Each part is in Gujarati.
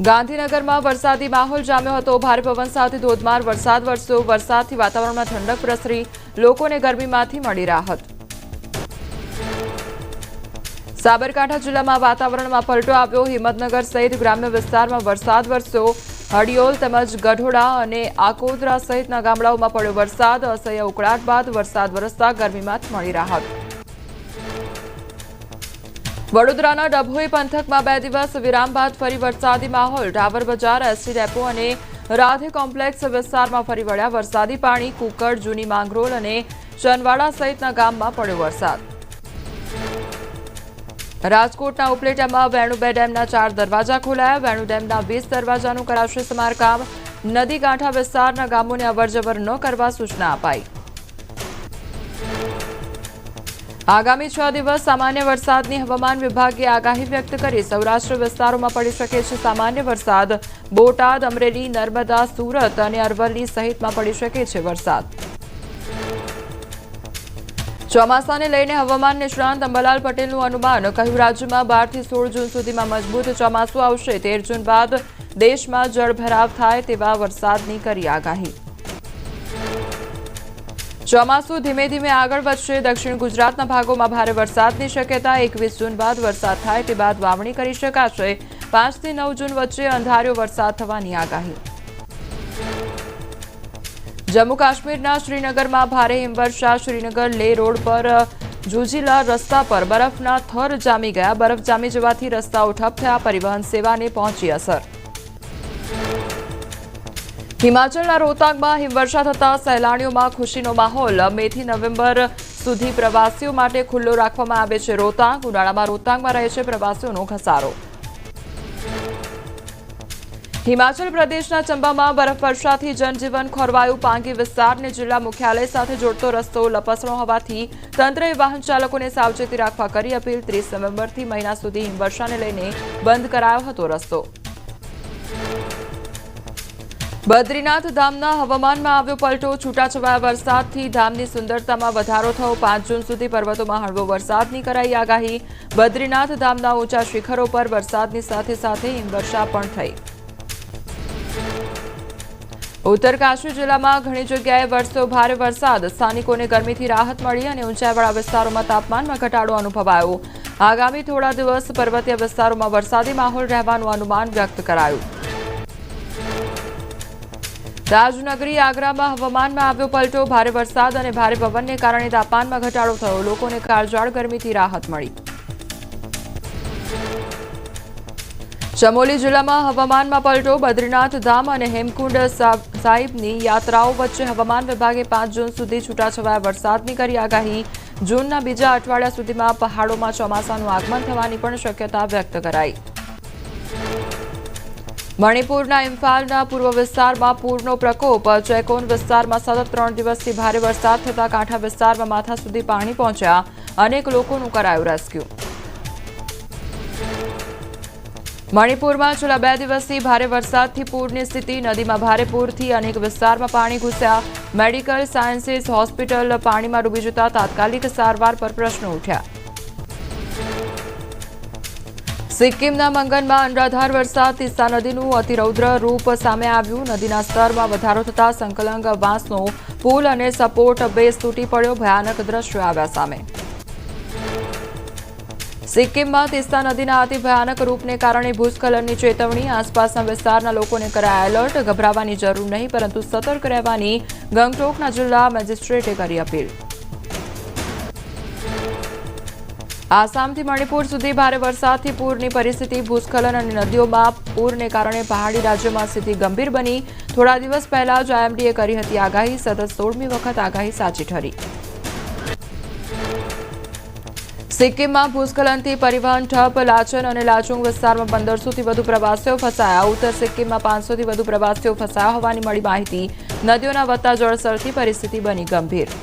ગાંધીનગરમાં વરસાદી માહોલ જામ્યો હતો। ભારે પવન સાથે ધોધમાર વરસાદ વરસ્યો। વરસાદથી વાતાવરણમાં ઠંડક પ્રસરી, લોકોને ગરમીમાંથી મળી રાહત। સાબરકાંઠા જિલ્લામાં વાતાવરણમાં પલટો આવ્યો। હિંમતનગર સહિત ગ્રામ્ય વિસ્તારમાં વરસાદ વરસ્યો। હડિયોલ તેમજ ગઢોડા અને આકોદરા સહિતના ગામડાઓમાં પડ્યો વરસાદ। અસહ્ય ઉકળાટ બાદ વરસાદ વરસતા ગરમીમાંથી મળી રાહત। વડોદરાના ડભોઈ પંથકમાં 2 દિવસ વિરામ બાદ ફરી વરસાદી માહોલ। ટાવર બજાર, એસટી ડેપો અને રાધે કોમ્પ્લેક્સ વિસ્તારમાં ફરી વળ્યા વરસાદી પાણી। કુકડ, જૂની માંગરોળ અને ચનવાડા સહિતના ગામમાં પડ્યો વરસાદ। રાજકોટના ઉપલેટામાં વેણુ 2 ડેમના 4 દરવાજા ખોલાયા। વેણુ ડેમના 20 દરવાજાનું કરાશે સમારકામ। નદી કાંઠા વિસ્તારના ગામોને અવરજવર ન કરવા સૂચના અપાઈ। આગામી 6 દિવસ સામાન્ય વરસાદની હવામાન વિભાગે આગાહી વ્યક્ત કરી। સૌરાષ્ટ્ર વિસ્તારોમાં પડી શકે છે સામાન્ય વરસાદ। બોટાદ, અમરેલી, નર્મદા, સુરત અને અરવલ્લી સહિતમાં પડી શકે છે વરસાદ। ચોમાસાને લઈને હવામાન નિષ્ણાંત અંબાલાલ પટેલનું અનુમાન। કહ્યું, રાજ્યમાં 12 થી 16 જૂન સુધીમાં મજબૂત ચોમાસું આવશે। 13 જૂન બાદ દેશમાં જળભરાવ થાય તેવા વરસાદની કરી આગાહી। ચોમાસું ધીમે ધીમે આગળ વધશે। દક્ષિણ ગુજરાતના ભાગોમાં ભારે વરસાદની શક્યતા। 21 જૂન બાદ વરસાદ થાય તે બાદ વાવણી કરી શકાશે। 5 થી 9 જૂન વચ્ચે અંધાર્યો વરસાદ થવાની આગાહી। જમ્મુ કાશ્મીરના શ્રીનગરમાં ભારે હિમવર્ષા। શ્રીનગર લેહ રોડ પર જુજીલા રસ્તા પર બરફના થર જામી ગયા। બરફ જામી જવાથી રસ્તાઓ ઠપ થયા। પરિવહન સેવાને પહોંચી અસર। હિમાચલના રોહતાંગમાં હિમવર્ષા થતા સહેલાણીઓમાં ખુશીનો માહોલ। મે થી નવેમ્બર સુધી પ્રવાસીઓ માટે ખુલ્લો રાખવામાં આવે છે રોહતાંગ। ઉનાળામાં રોહતાંગમાં રહે છે પ્રવાસીઓનો ઘસારો। હિમાચલ પ્રદેશના ચંબામાં બરફવર્ષાથી જનજીવન ખોરવાયું। પાંગી વિસ્તારને જિલ્લા મુખ્યાલય સાથે જોડતો રસ્તો લપસણો હોવાથી તંત્રએ વાહન ચાલકોને સાવચેતી રાખવા કરી અપીલ। 30 નવેમ્બરથી મહિના સુધી હિમવર્ષાને લઈને બંધ કરાયો હતો રસ્તો। બદ્રીનાથ ધામના હવામાનમાં આવ્યો પલટો। છૂટાછવાયા વરસાદથી ધામની સુંદરતામાં વધારો થયો। 5 જૂન સુધી પર્વતોમાં હળવો વરસાદની કરાઈ આગાહી। બદ્રીનાથ ધામના ઊંચા શિખરો પર વરસાદની સાથે સાથે હિમવર્ષા પણ થઈ। ઉત્તરકાશી જિલ્લામાં ઘણી જગ્યાએ વરસ્યો ભારે વરસાદ। સ્થાનિકોને ગરમીથી રાહત મળી અને ઊંચાઈવાળા વિસ્તારોમાં તાપમાનમાં ઘટાડો અનુભવાયો। આગામી થોડા દિવસ પર્વતીય વિસ્તારોમાં વરસાદી માહોલ રહેવાનું અનુમાન વ્યક્ત કરાયું। રાજનગરી આગ્રામાં હવામાનમાં આવ્યો પલટો। ભારે વરસાદ અને ભારે પવનને કારણે તાપમાનમાં ઘટાડો થયો। લોકોને કાળઝાળ ગરમીથી રાહત મળી। ચમોલી જિલ્લામાં હવામાનમાં પલટો। બદ્રીનાથ ધામ અને હેમકુંડ સાહિબની યાત્રાઓ વચ્ચે હવામાન વિભાગે 5 જૂન સુધી છૂટાછવાયા વરસાદની કરી આગાહી। જૂનના બીજા અઠવાડિયા સુધીમાં પહાડોમાં ચોમાસાનું આગમન થવાની પણ શક્યતા વ્યક્ત કરાઈ। મણિપુરના ઇમ્ફાલના પૂર્વ વિસ્તારમાં પૂરનો પ્રકોપ। ચેકોન વિસ્તારમાં સતત 3 દિવસથી ભારે વરસાદ થતા કાંઠા વિસ્તારમાં માથા સુધી પાણી પહોંચ્યા। અનેક લોકોનું કરાયું રેસ્ક્યુ। મણિપુરમાં છેલ્લા 2 દિવસથી ભારે વરસાદથી પૂરની સ્થિતિ। નદીમાં ભારે પૂરથી અનેક વિસ્તારમાં પાણી ઘૂસ્યા। મેડિકલ સાયન્સીસ હોસ્પિટલ પાણીમાં ડૂબી જતા તાત્કાલિક સારવાર પર પ્રશ્નો ઉઠ્યા। સિક્કિમના મંગનમાં અનરાધાર વરસાદ। તીસ્તા નદીનું અતિરૌદ્ર રૂપ સામે આવ્યું। નદીના સ્તરમાં વધારો થતા સંકલંગ વાંસનો પુલ અને સપોર્ટ બેઝ તૂટી પડ્યો। ભયાનક દ્રશ્યો આવ્યા સામે। સિક્કિમમાં તીસ્તા નદીના અતિ ભયાનક રૂપને કારણે ભૂસ્ખલનની ચેતવણી। આસપાસના વિસ્તારના લોકોને કરાયા એલર્ટ। ગભરાવાની જરૂર નહીં પરંતુ સતર્ક રહેવાની ગંગટોકના જિલ્લા મેજિસ્ટ્રેટે કરી અપીલ। આસામથી મણિપુર સુધી ભારે વરસાદથી પૂરની પરિસ્થિતિ। ભૂસ્ખલન અને નદીઓમાં પૂરને કારણે પહાડી રાજ્યોમાં સ્થિતિ ગંભીર બની। થોડા દિવસ પહેલા જ આઈએમડીએ કરી હતી આગાહી। સતત 16મી વખત આગાહી સાચી ઠરી। સિક્કિમમાં ભૂસ્ખલનથી પરિવહન ઠપ। લાચન અને લાચુંગ વિસ્તારમાં 1500થી વધુ પ્રવાસીઓ ફસાયા। ઉત્તર સિક્કિમમાં 500થી વધુ પ્રવાસીઓ ફસાયા હોવાની મળી માહિતી। નદીઓના વધતા જળસ્તરથી પરિસ્થિતિ બની ગંભીર।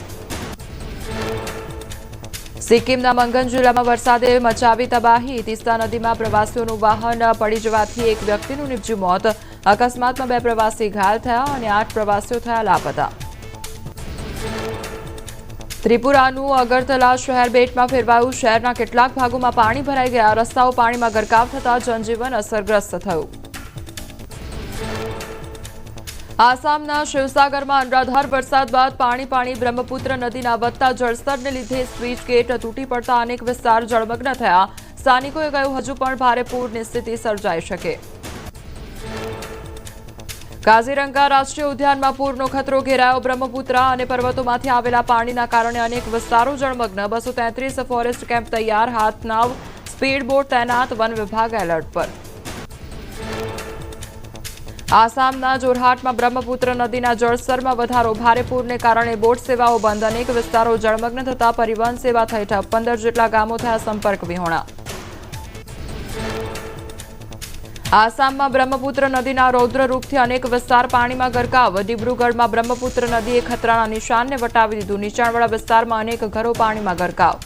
સિક્કિમના મંગન જિલ્લામાં વરસાદે મચાવી તબાહી। તીસ્તા નદીમાં પ્રવાસીઓનું વાહન પડી જવાથી એક વ્યક્તિનું નિપજ્યું મોત। અકસ્માતમાં 2 પ્રવાસી ઘાયલ થયા અને 8 પ્રવાસીઓ થયા લાપતા। ત્રિપુરાનું અગરતલા શહેર બેટમાં ફેરવાયું। શહેરના કેટલાક ભાગોમાં પાણી ભરાઈ ગયા। રસ્તાઓ પાણીમાં ગરકાવ થતા જનજીવન અસરગ્રસ્ત થયું। આસામના શિવસાગરમાં અનરાધાર વરસાદ બાદ પાણી બ્રહ્મપુત્ર નદીના વધતા જળસ્તરને લીધે સ્વિચ ગેટ તૂટી પડતા અનેક વિસ્તાર જળમગ્ન થયા. સ્થાનિકોએ કહ્યું હજુ પણ ભારે પૂરની સ્થિતિ સર્જાઈ શકે. કાઝીરંગા રાષ્ટ્રીય ઉદ્યાનમાં પૂરનો ખતરો ઘેરાયો. બ્રહ્મપુત્ર અને પર્વતોમાંથી આવેલા પાણીના કારણે અનેક વિસ્તારો જળમગ્ન. 233 ફોરેસ્ટ કેમ્પ તૈયાર. હાથનાવ સ્પીડ બોટ તૈનાત. વન વિભાગ એલર્ટ પર. આસામના જોરહાટમાં બ્રહ્મપુત્ર નદીના જળસ્તરમાં વધારો. ભારે પૂરને કારણે બોટ સેવાઓ બંધ. અનેક વિસ્તારો જળમગ્ન થતા પરિવહન સેવા થઈ ઠપ. 15 જેટલા ગામો થયા સંપર્ક વિહોણા. આસામમાં બ્રહ્મપુત્ર નદીના રૌદ્ર રૂપથી અનેક વિસ્તાર પાણીમાં ગરકાવ. ડિબ્રુગઢમાં બ્રહ્મપુત્ર નદીએ ખતરાના નિશાનને વટાવી દીધું. નીચાણવાળા વિસ્તારમાં અનેક ઘરો પાણીમાં ગરકાવ.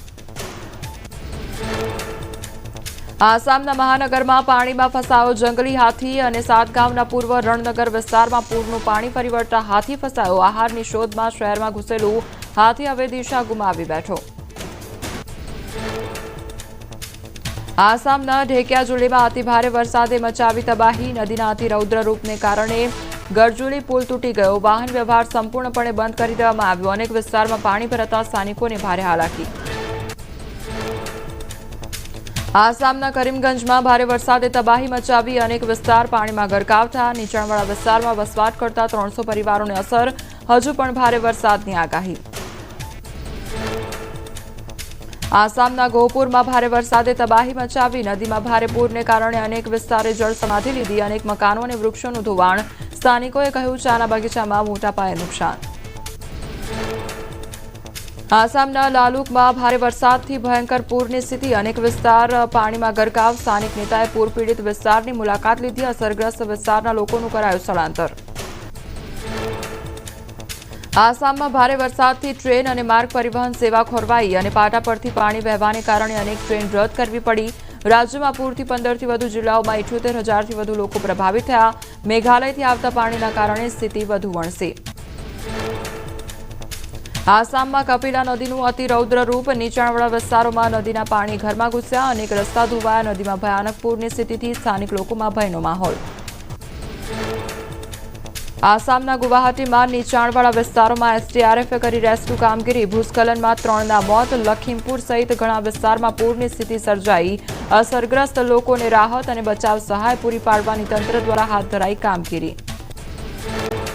આસામના મહાનગરમાં પાણીમાં ફસાયો જંગલી હાથી અને સાતગાંવના પૂર્વ રણનગર વિસ્તારમાં પૂરનું પાણી ફરી વળતા હાથી ફસાયો. આહારની શોધમાં શહેરમાં ઘૂસેલું હાથી હવે દિશા ગુમાવી બેઠો. આસામના ઢેકિયાજુલીમાં અતિભારે વરસાદે મચાવી તબાહી. નદીના અતિરૌદ્ર રૂપને કારણે ગરજુલી પુલ તૂટી ગયો. વાહન વ્યવહાર સંપૂર્ણપણે બંધ કરી દેવામાં આવ્યો. અનેક વિસ્તારમાં પાણી ભરાતા સ્થાનિકોને ભારે હાલાકી. આસામના કરીમગંજમાં ભારે વરસાદે તબાહી મચાવી. અનેક વિસ્તાર પાણીમાં ગરકાવ થયા. નીચાણવાળા વિસ્તારમાં વસવાટ કરતા 300 પરિવારોને અસર. હજુ પણ ભારે વરસાદની આગાહી. આસામના ગોહપુરમાં ભારે વરસાદે તબાહી મચાવી. નદીમાં ભારે પૂરને કારણે અનેક વિસ્તારે જળ સમાધિ લીધી. અનેક મકાનો અને વૃક્ષોનું ધોવાણ. સ્થાનિકોએ કહ્યું ચાના બગીચામાં મોટા પાયે નુકસાન. આસામના લાલુકમાં ભારે વરસાદથી ભયંકર પૂરની સ્થિતિ. અનેક વિસ્તાર પાણીમાં ગરકાવ. સ્થાનિક નેતાએ પૂર પીડિત વિસ્તારની મુલાકાત લીધી. અસરગ્રસ્ત વિસ્તારના લોકોનું કરાયું સ્થળાંતર. આસામમાં ભારે વરસાદથી ટ્રેન અને માર્ગ પરિવહન સેવા ખોરવાઈ અને પાટા પરથી પાણી વહેવાને કારણે અનેક ટ્રેન રદ કરવી પડી. રાજ્યમાં પૂરથી 15થી વધુ જિલ્લાઓમાં 78,000થી વધુ લોકો પ્રભાવિત થયા. મેઘાલયથી આવતા પાણીના કારણે સ્થિતિ વધુ વણસી. આસામમાં કપિલા નદીનું અતિરૌદ્ર રૂપ. નીચાણવાળા વિસ્તારોમાં નદીના પાણી ઘરમાં ઘૂસ્યા. અનેક રસ્તા ધોવાયા. નદીમાં ભયાનક પૂરની સ્થિતિથી સ્થાનિક લોકોમાં ભયનો માહોલ. આસામના ગુવાહાટીમાં નીચાણવાળા વિસ્તારોમાં એસડીઆરએફે કરી રેસ્ક્યુ કામગીરી. ભૂસ્ખલનમાં 3ના મોત. લખીમપુર સહિત ઘણા વિસ્તારમાં પૂરની સ્થિતિ સર્જાઈ. અસરગ્રસ્ત લોકોને રાહત અને બચાવ સહાય પૂરી પાડવાની તંત્ર દ્વારા હાથ ધરાઈ કામગીરી.